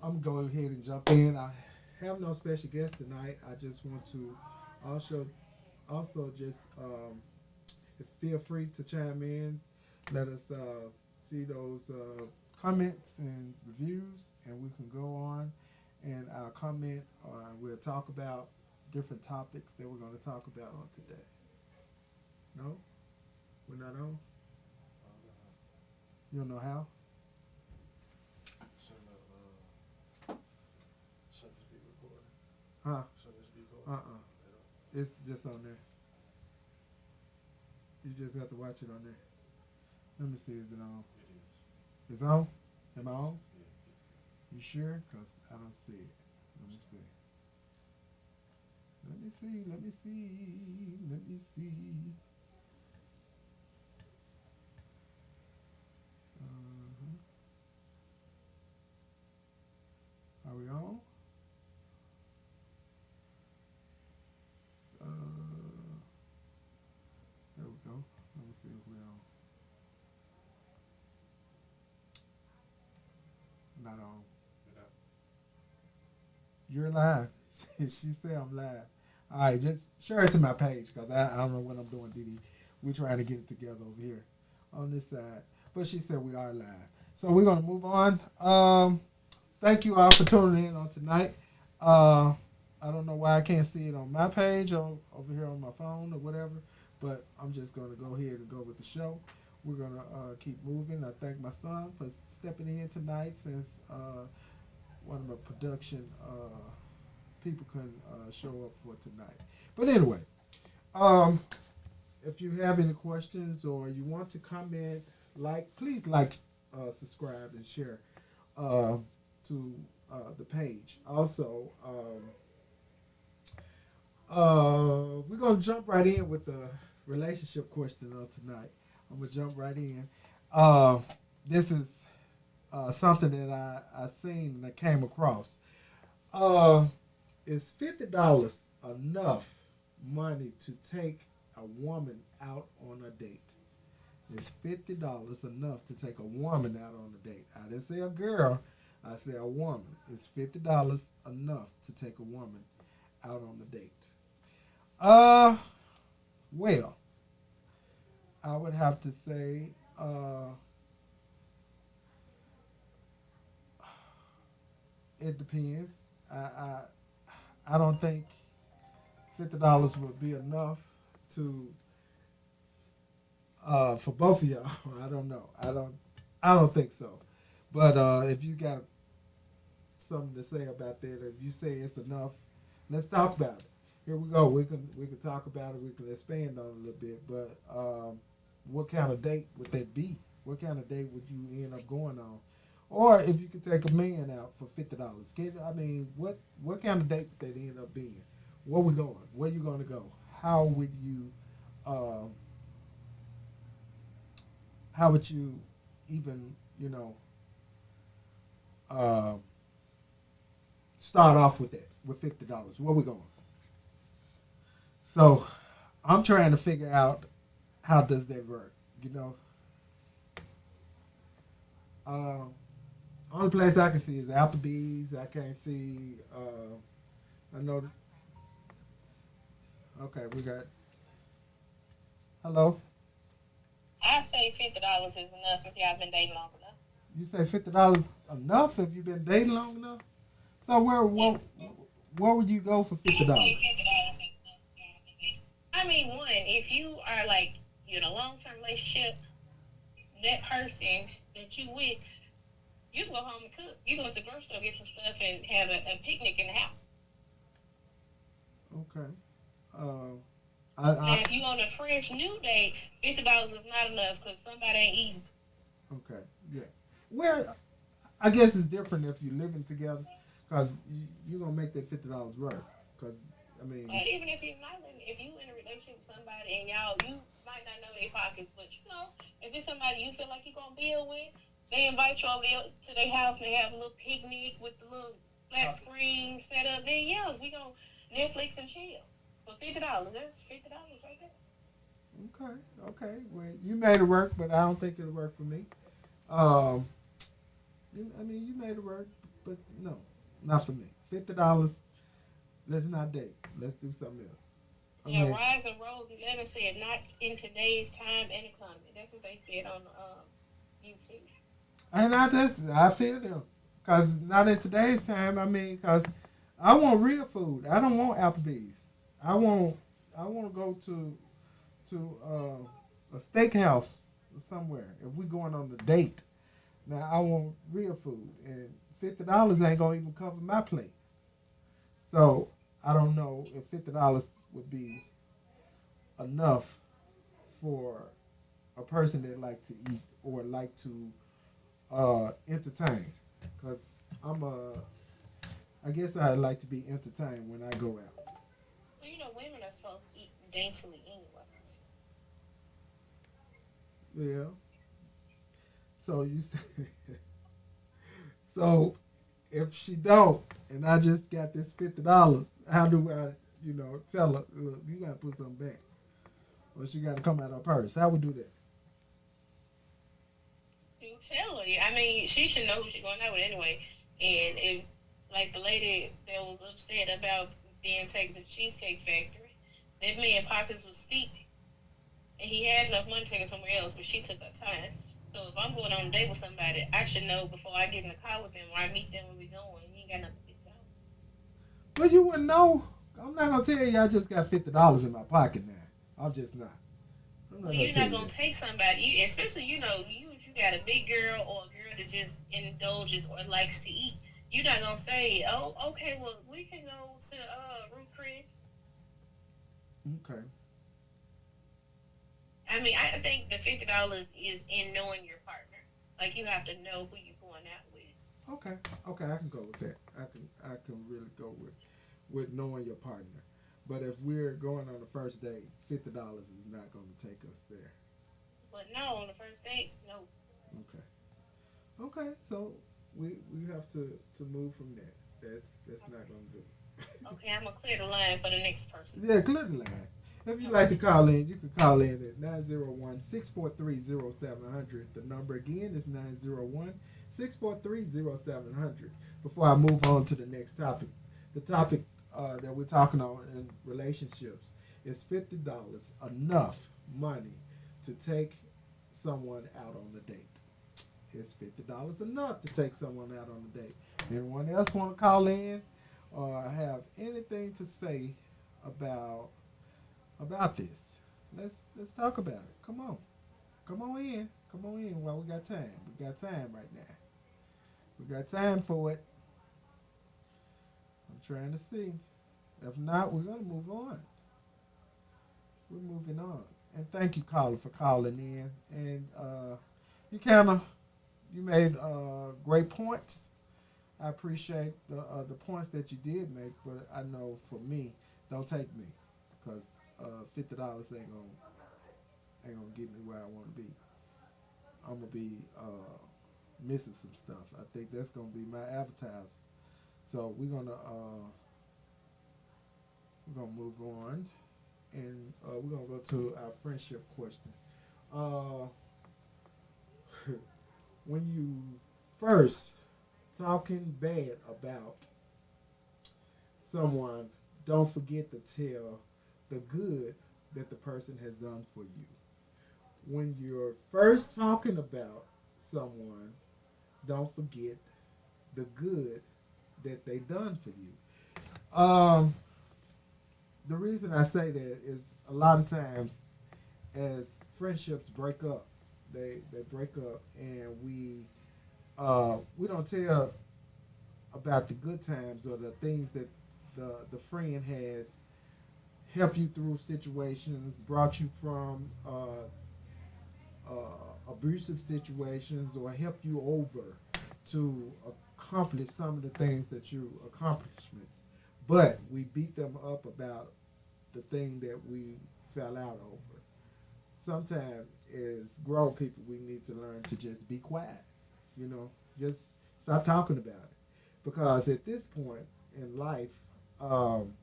I'm gonna go ahead and jump in. I have no special guest tonight. I just want to also just feel free to chime in. Let us see those comments and reviews, and we can go on and I'll comment. We'll talk about different topics that we're going to talk about on today. No, we're not on. You don't know how? Huh? Uh-uh. It's just on there. You just have to watch it on there. Let me see. Is it on? It's on? Am I on? You sure? Because I don't see it. Let me see. Let me see. Let me see. Let me see. Uh-huh. Are we on? There we go. Let me see if we're on. Not on. You're live. She said I'm live. All right, just share it to my page because I don't know what I'm doing, Didi. We're trying to get it together over here on this side. But she said we are live. So we're going to move on. Thank you all for tuning in on tonight. I don't know why I can't see it on my page or over here on my phone or whatever, but I'm just going to go ahead and go with the show. We're going to keep moving. I thank my son for stepping in tonight since one of my production people couldn't show up for tonight. But anyway, um, if you have any questions or you want to comment, please subscribe, and share to the page. Also, we're gonna jump right in with the relationship question of tonight. I'm gonna jump right in. Uh, this is something that I seen and I came across. Uh, is $50 enough money to take a woman out on a date? Is $50 enough to take a woman out on a date? I didn't say a girl. I said a woman. Is $50 enough to take a woman out on a date? Uh, well, I would have to say it depends. I I don't think $50 would be enough to for both of y'all. I don't know. I don't think so. But if you got something to say about that, if you say it's enough, let's talk about it. Here we go. We can talk about it. We can expand on it a little bit. But what kind of date would that be? What kind of date would you end up going on? Or if you could take a man out for $50, I mean, what kind of date would that end up being? Where we going? Where you going to go? How would you um, how would you even uh, start off with that with $50? Where we going? So I'm trying to figure out how does that work. You know, um, only place I can see is Applebee's. I can't see. I know. Okay, we got. Hello. I say $50 is enough if y'all been dating long enough. You say $50 enough if you've been dating long enough. So Yeah, where would you go for I say $50? $50 is enough if y'all been dating. I mean, one, if you are like you in a long term relationship, that person that you with, you can go home and cook. You go to the grocery store, get some stuff, and have a picnic in the house. Okay. Uh, Now, I if you on a fresh new date, $50 is not enough because somebody ain't eating. okay. Yeah. Where I guess it's different if you're living together, because you're gonna make that $50 work. Because I mean, But even if you're not living, if you in a relationship with somebody and y'all, you might not know their pockets, but you know, if it's somebody you feel like you're gonna build with, they invite you over to their house and they have a little picnic with the little flat screen set up. Then yeah, we gonna Netflix and chill for $50. That's $50 right there. okay, okay. Well, you made it work, but I don't think it'll work for me. Um, I mean, you made it work, But no, not for me. $50. Let's not date. Let's do something else. I Yeah, mean, Rise and Rose 11 said not in today's time and economy. That's what they said on YouTube. and I feel them, cause not in today's time. I mean, cause I want real food. I don't want Applebee's. I want I want to go to a steakhouse somewhere. If we going on a date, now I want real food, and $50 ain't gonna even cover my plate. So I don't know if $50 would be enough for a person that like to eat or like to entertain. Cause I'm a, I guess I like to be entertained when I go out. Well, you know, women are supposed to eat daintily anyway. Yeah. So you say, so if she don't, and I just got this $50, how do I, tell her, look, you gotta put something back, or she gotta come out of her purse? How we do that? You tell her. I mean, she should know who she's going out with anyway. And if, like the lady that was upset about being taken to the Cheesecake Factory, that man pockets was steep, and he had enough money to take her somewhere else, but she took her time. So if I'm going on a date with somebody, I should know before I get in the car with them or I meet them when we going. You ain't got nothing to do. Well, you wouldn't know. I'm not gonna tell you I just got $50 in my pocket now. I'm just not. I'm not Well, gonna you're tell not you gonna that. take somebody, especially you if you got a big girl or a girl that just indulges or likes to eat. You're not gonna say, "Oh, okay, well we can go to Ruth Chris." Okay. I mean, I think the $50 is in knowing your partner. Like you have to know who you're going out with. Okay. Okay. I can go with that. I can really go with knowing your partner. But if we're going on the first date, $50 is not going to take us there. But no, on the first date, no. Okay. Okay. So we have to move from that. That's not going to do. Okay, I'm gonna clear the line for the next person. Yeah, clear the line. If you'd like to call in, you can call in at 901-643-0700. The number again is 901-643-0700. Before I move on to the next topic, the topic that we're talking on in relationships is $50 enough money to take someone out on a date. Is $50 enough to take someone out on a date? Anyone else want to call in or have anything to say about this? Let's talk about it. Come on, come on in while we got time. We got time right now. We got time for it. I'm trying to see. If not, we're gonna move on. We're moving on. And thank you, caller, for calling in. And you kind of you made great points. I appreciate the points that you did make, but I know for me, don't take me because $50 ain't gonna get me where I want to be. I'm gonna be missing some stuff. I think that's gonna be my advertising. So we're gonna move on, and we're gonna go to our friendship question. Uh, when you first talking bad about someone, don't forget to tell the good that the person has done for you. When you're first talking about someone, don't forget the good that they done for you. The reason I say that is a lot of times as friendships break up, they break up, and we don't tell about the good times or the things that the friend has helped you through situations, brought you from abusive situations, or helped you over to accomplish some of the things that you accomplishments. But we beat them up about the thing that we fell out over. Sometimes as grown people we need to learn to just be quiet. Just stop talking about it. Because at this point in life, um,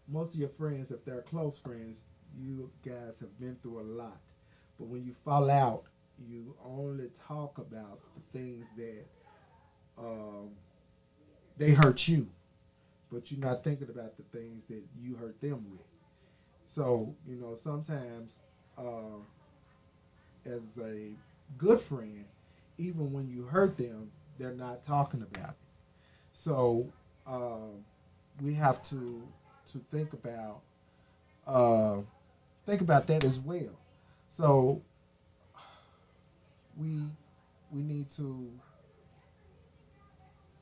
most of your friends, if they're close friends, you guys have been through a lot. But when you fall out, you only talk about the things that um, they hurt you, but you're not thinking about the things that you hurt them with. So sometimes as a good friend, even when you hurt them, they're not talking about it. So um, we have to uh, think about that as well. So we we need to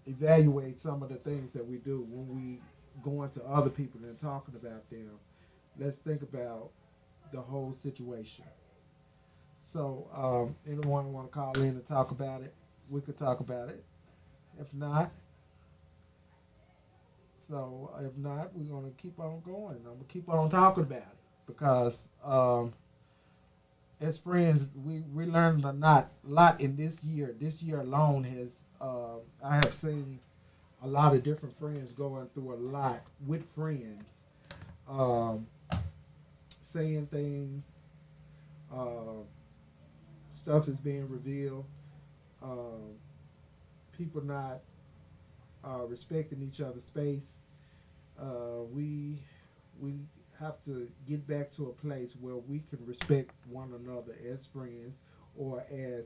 evaluate some of the things that we do when we go into other people and talking about them. Let's think about the whole situation. So, anyone want to call in and talk about it? We could talk about it. If not, if not, we're gonna keep on going. I'm gonna keep on talking about it because as friends, we learned a lot in this year. This year alone has I have seen a lot of different friends going through a lot with friends, um, saying things, uh, stuff is being revealed, um, people not respecting each other's space. We have to get back to a place where we can respect one another as friends or as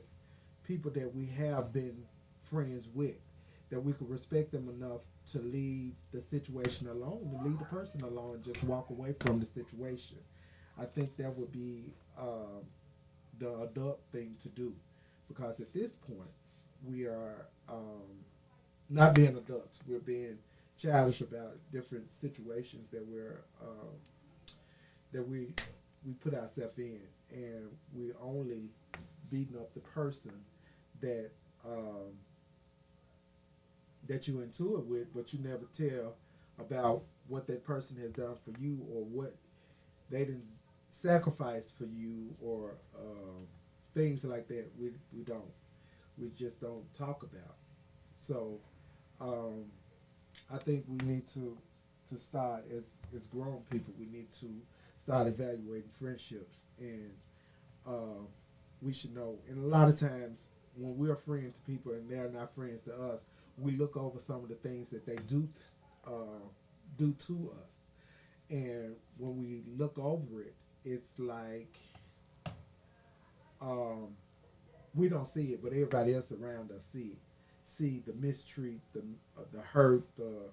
people that we have been friends with. That we could respect them enough to leave the situation alone, to leave the person alone, and just walk away from the situation. I think that would be the adult thing to do, because at this point we are not being adults. We're being childish about different situations that we put ourselves in, and we only beating up the person that um, that you into it with, but you never tell about what that person has done for you or what they didn't sacrifice for you or things like that. We don't. We just don't talk about. So um, I think we need to start as grown people. We need to start evaluating friendships, and uh, we should know. And a lot of times, when we're friends to people and they're not friends to us, we look over some of the things that they uh, do to us. And when we look over it, it's like um, we don't see it, but everybody else around us see it. See the mistreat, the hurt, the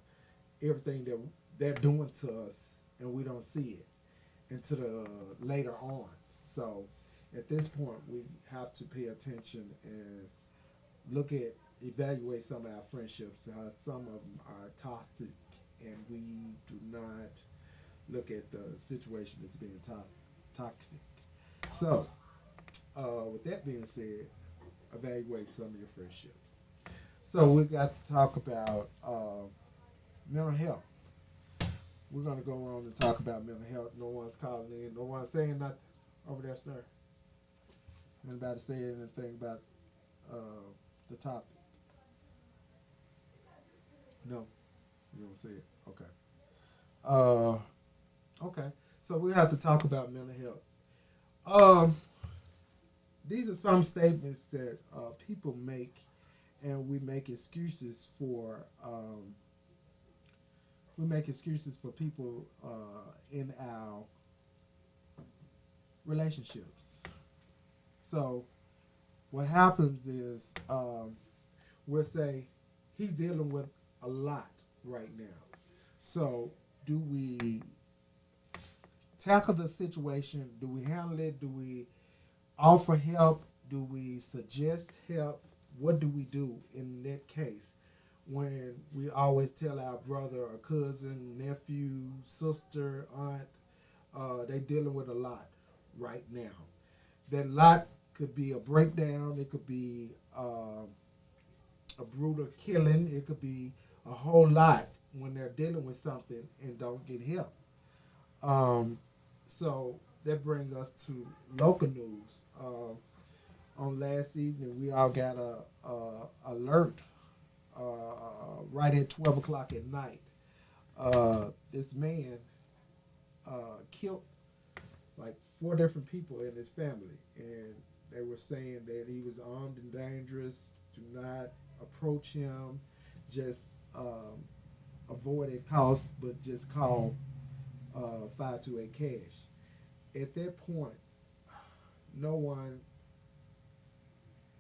everything that they're doing to us, and we don't see it until later on. So at this point, we have to pay attention and look at evaluate some of our friendships. Some of them are toxic, and we do not look at the situation as being toxic. So, with that being said, evaluate some of your friendships. So we got to talk about mental health. We're gonna go on and talk about mental health. No one's calling in. No one's saying nothing over there, sir. Anybody say anything about uh, the topic? No, you don't say it. Okay. Uh, okay. So we have to talk about mental health. Um, these are some statements that people make, and we make excuses for people in our relationships. So what happens is we'll say he's dealing with a lot right now. So do we tackle the situation? Do we handle it? Do we offer help? Do we suggest help? What do we do in that case when we always tell our brother or cousin, nephew, sister, aunt, they dealing with a lot right now? That lot could be a breakdown. It could be a brutal killing. It could be a whole lot when they're dealing with something and don't get help. Um, so that brings us to local news. On last evening, we all got a alert right at 12 o'clock at night. This man killed like four different people in his family, and they were saying that he was armed and dangerous. Do not approach him, just avoid a cost, but just call 528 cash. At that point, no one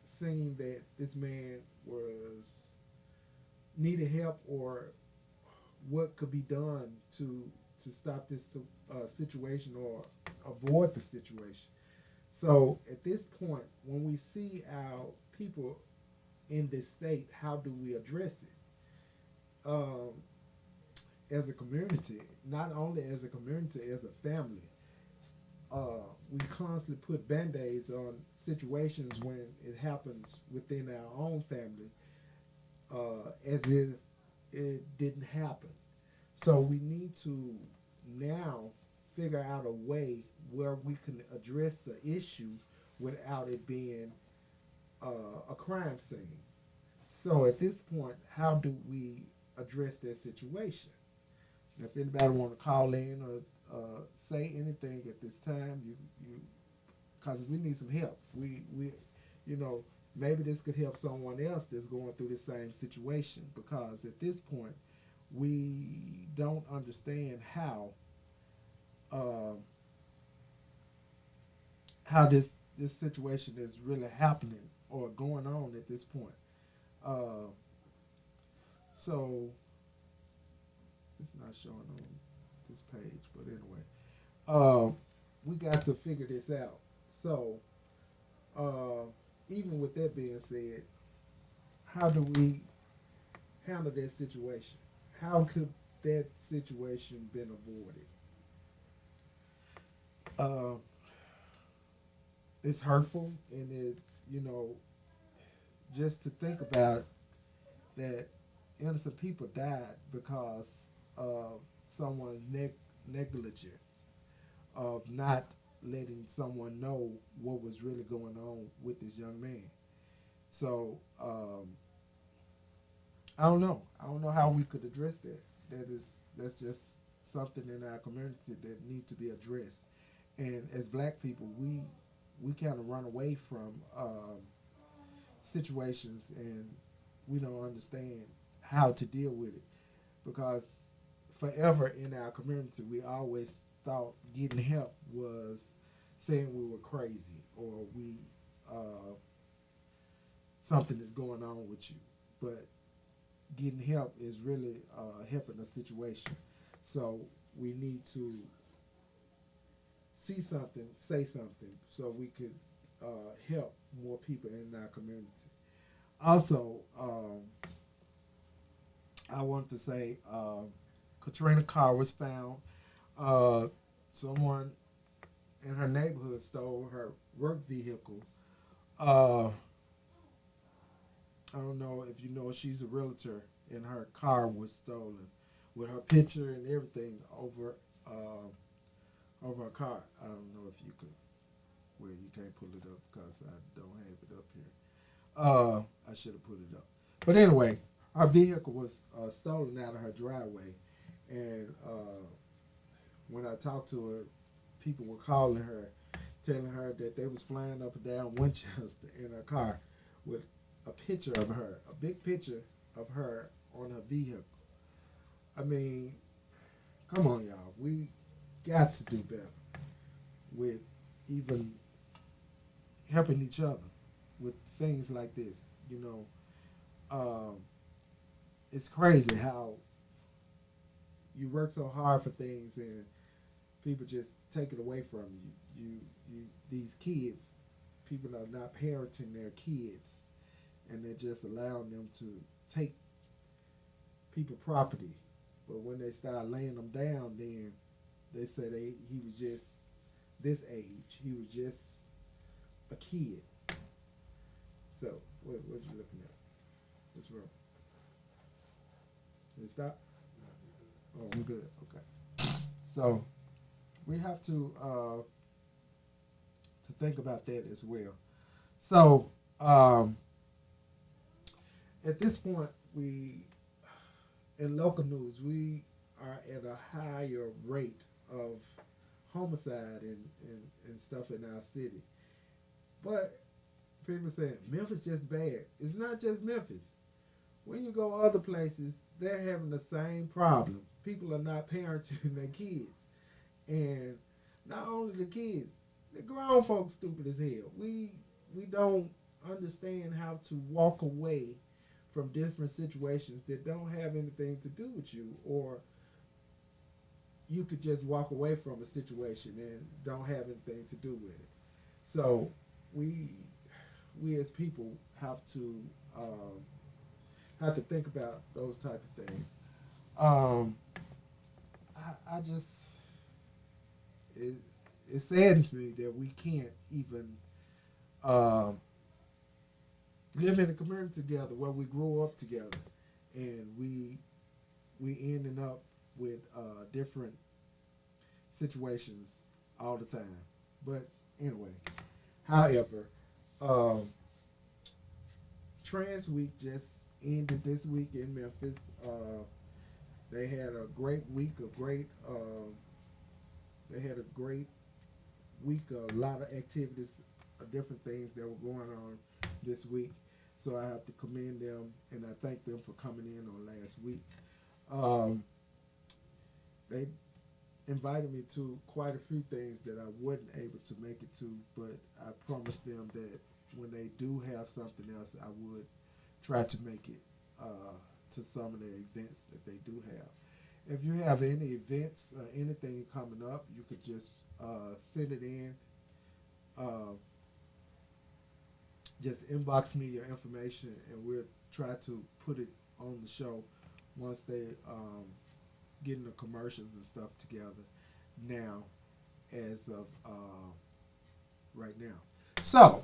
seen that this man was needed help or what could be done to stop this situation or avoid the situation. So at this point, when we see our people in this state, how do we address it? As a community, not only as a community, as a family, we constantly put band-aids on situations when it happens within our own family, as if it didn't happen. So we need to now figure out a way where we can address the issue without it being a crime scene. So at this point, how do we address that situation? If anybody want to call in or say anything at this time, because we need some help. We, you know, maybe this could help someone else that's going through the same situation. Because at this point, we don't understand uh, how this situation is really happening or going on at this point. Uh, so it's not showing on this page, but anyway, uh, we got to figure this out. So uh, even with that being said, how do we handle that situation? How could that situation been avoided? Uh, it's hurtful, and it's just to think about it, that innocent people died because of someone's negligence of not letting someone know what was really going on with this young man. So I don't know. I don't know how we could address that. That's just something in our community that needs to be addressed. And as black people, we kind of run away from situations, and we don't understand how to deal with it, because forever in our community we always thought getting help was saying we were crazy or we something is going on with you, but getting help is really helping a situation. So we need to see something, say something, so we could help more people in our community. Also, I want to say Katrina Carr was found. Uh, Someone in her neighborhood stole her work vehicle. Uh, I don't know if you know, she's a realtor, and her car was stolen with her picture and everything over her car. I don't know if you could, well, you can't pull it up because I don't have it up here. I should have put it up. But anyway, her vehicle was stolen out of her driveway, and when I talked to her, people were calling her, telling her that they was flying up and down Winchester in her car with a picture of her, a big picture of her on her vehicle. I mean, come on, y'all. We got to do better with even helping each other with things like this. Um, it's crazy how you work so hard for things and people just take it away from you. These kids, people are not parenting their kids, and they're just allowing them to take people property. But when they start laying them down, then they say he was just this age. He was just a kid. So what you looking at? What's wrong? Did it stop? Oh, I'm good. Okay. So we have to think about that as well. So at this point, we in local news we are at a higher rate of homicide and stuff in our city. But people say Memphis just bad. It's not just Memphis. When you go other places, they're having the same problem. People are not parenting their kids, and not only the kids, the grown folks stupid as hell. We don't understand how to walk away from different situations that don't have anything to do with you, or you could just walk away from a situation and don't have anything to do with it. So we we as people um, have to think about those type of things. Um, I just it, it saddens me that we can't even um, live in a community together where we grow up together, and we ending up with different situations all the time. But anyway, however, um, Trans Week just ended this week in Memphis. They had a great week, a great. They had a great week, a lot of activities, different things that were going on this week. So I have to commend them and I thank them for coming in on last week. Um, they invited me to quite a few things that I wasn't able to make it to, but I promised them that when they do have something else, I would try to make it to some of the events that they do have. If you have any events, anything coming up, you could just send it in. Uh, just inbox me your information, and we'll try to put it on the show once they getting the commercials and stuff together. Now, as of right now, so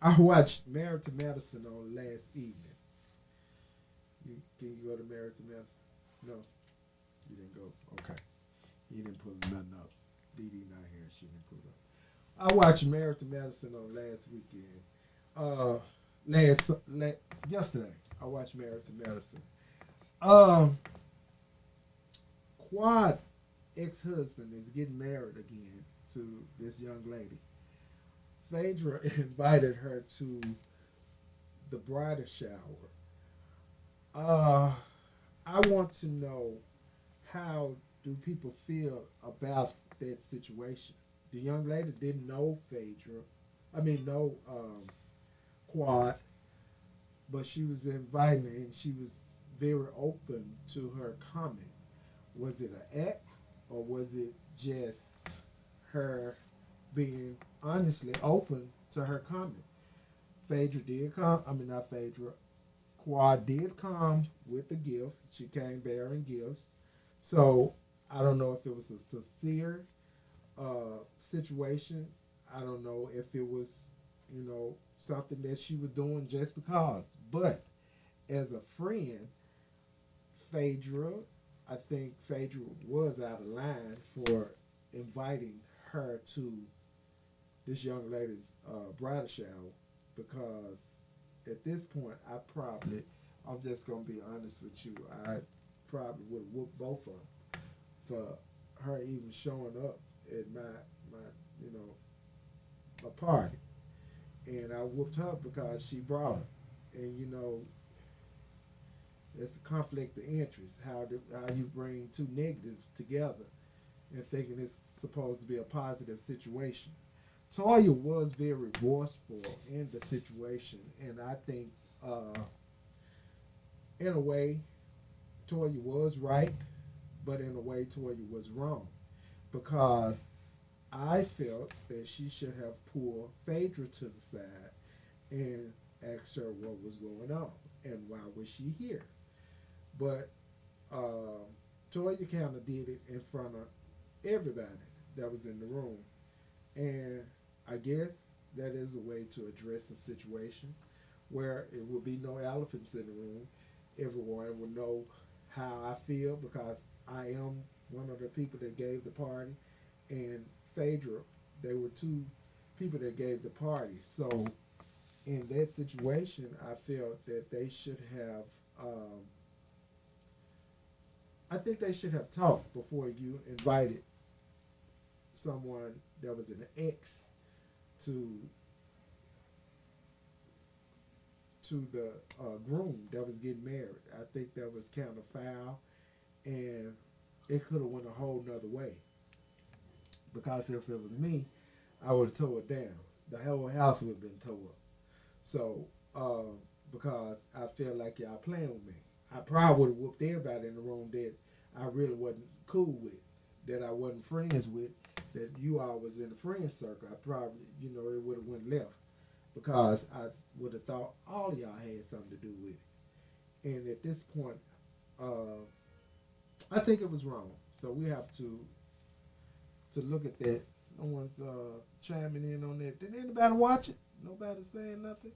I watched Married to Medicine on last evening. Can you go to Married to Medicine? No, you didn't go. Okay, you didn't put nothing up. Dee Dee not here. She didn't put it up. I watched Married to Medicine on last weekend. Uh, yesterday, I watched Married to Medicine. Um, Quad ex-husband is getting married again to this young lady. Phaedra invited her to the bridal shower. Uh, I want to know, how do people feel about that situation? The young lady didn't know Phaedra. I mean, know Quad, but she was inviting and she was very open to her comment. Was it an act or was it just her being honestly open to her comment? Phaedra did come. I mean, not Phaedra. Quad did come with a gift. She came bearing gifts. So I don't know if it was a sincere situation. I don't know if it was, something that she was doing just because. But as a friend, Phaedra, I think Phaedra was out of line for inviting her to this young lady's bridal shower, because at this point, I'm just gonna be honest with you, I probably would have whooped both of them for her even showing up at my you know my party, and I whooped her because she brought her, and it's a conflict of interest. How you bring two negatives together and thinking it's supposed to be a positive situation. Toya was very remorseful in the situation, and I think, in a way, Toya was right, but in a way, Toya was wrong, because I felt that she should have pulled Phaedra to the side and asked her what was going on and why was she here. But Toya kind of did it in front of everybody that was in the room, and I guess that is a way to address a situation where it will be no elephants in the room. Everyone will know how I feel, because I am one of the people that gave the party, and Phaedra, they were two people that gave the party. So in that situation, I felt that they should have. I think they should have talked before you invited someone that was an ex to to the groom that was getting married. I think that was kind of foul, and it could have went a whole nother way. Because if it was me, I would have tore it down. The whole house would have been tore up. So, because I feel like y'all playing with me, I probably would have whooped everybody in the room that I really wasn't cool with, that I wasn't friends with, that you all was in the friend circle. I probably, it would have went left because I would have thought all of y'all had something to do with it. And at this point, uh, I think it was wrong. So we have to look at that. No one's chiming in on that. Did anybody watch it? Nobody saying nothing.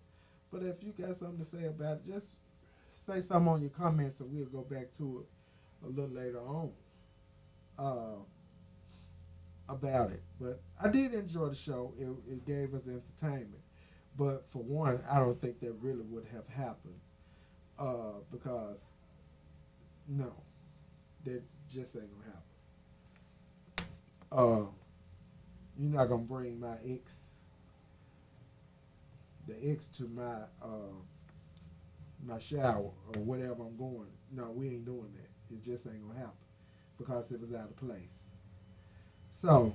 But if you got something to say about it, just say something on your comments, and we'll go back to it a little later on about it. But I did enjoy the show. It gave us entertainment. But for one, I don't think that really would have happened because no, that just ain't gonna happen. You're not gonna bring the ex to my shower or whatever I'm going. No, we ain't doing that. It just ain't gonna happen because it was out of place. So,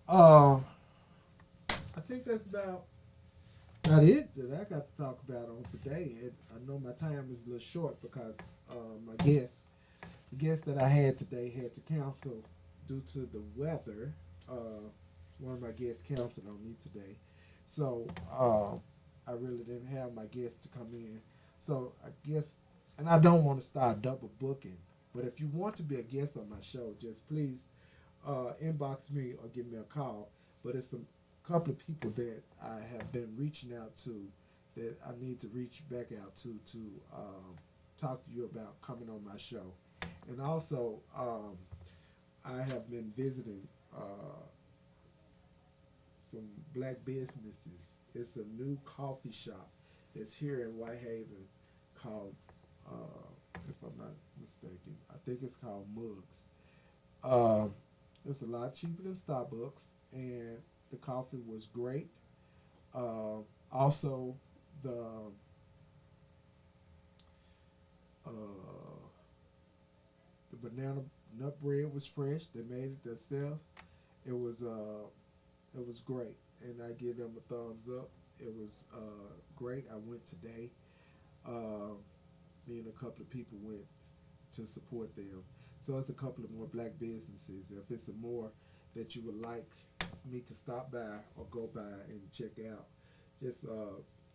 I think that's about it that I got to talk about on today. I know my time is a little short because the guest that I had today had to cancel due to the weather. One of my guests canceled on me today, so I really didn't have my guests to come in. So I guess, and I don't want to start double booking. But if you want to be a guest on my show, just please inbox me or give me a call. But it's a couple of people that I have been reaching out to that I need to reach back out to talk to you about coming on my show. And also, I have been visiting some black businesses. It's a new coffee shop that's here in Whitehaven called, if I'm not mistaken, I think it's called Mugs. It's a lot cheaper than Starbucks, and the coffee was great. Also, uh, the banana nut bread was fresh. They made it themselves. It was uh, it was great, and I give them a thumbs up. It was great. I went today. Uh, Me and a couple of people went to support them. So it's a couple of more black businesses. If it's a more that you would like me to stop by or go by and check out, just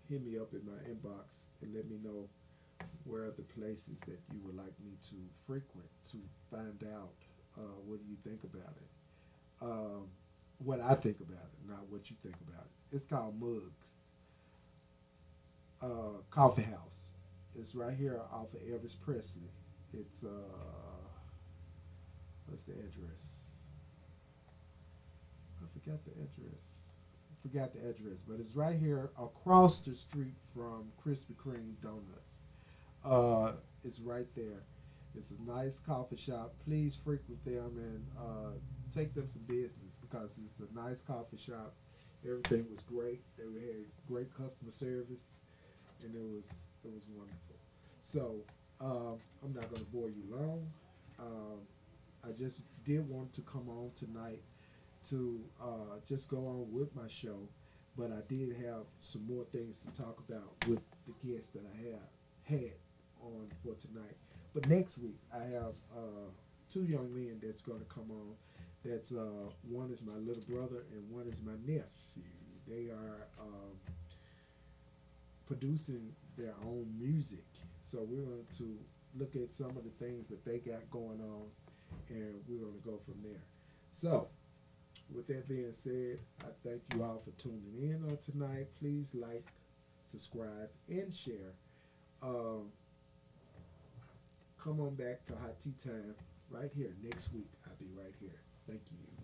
hit me up in my inbox and let me know where are the places that you would like me to frequent to find out what do you think about it. What I think about it, not what you think about it. It's called Mugs Coffee House. It's right here off of Elvis Presley. It's what's the address? I forgot the address. Forgot the address, but it's right here across the street from Krispy Kreme Donuts. It's right there. It's a nice coffee shop. Please frequent them and take them some business because it's a nice coffee shop. Everything was great. They had great customer service, and it was wonderful. So I'm not going to bore you long. I just did want to come on tonight to just go on with my show, but I did have some more things to talk about with the guests that I have had on for tonight. But next week I have two young men that's going to come on. That's one is my little brother and one is my nephew. They are producing their own music. So we're going to look at some of the things that they got going on, and we're going to go from there. So, with that being said, I thank you all for tuning in on tonight. Please like, subscribe, and share. Come on back to Hot Tea Time right here next week. I'll be right here. Thank you.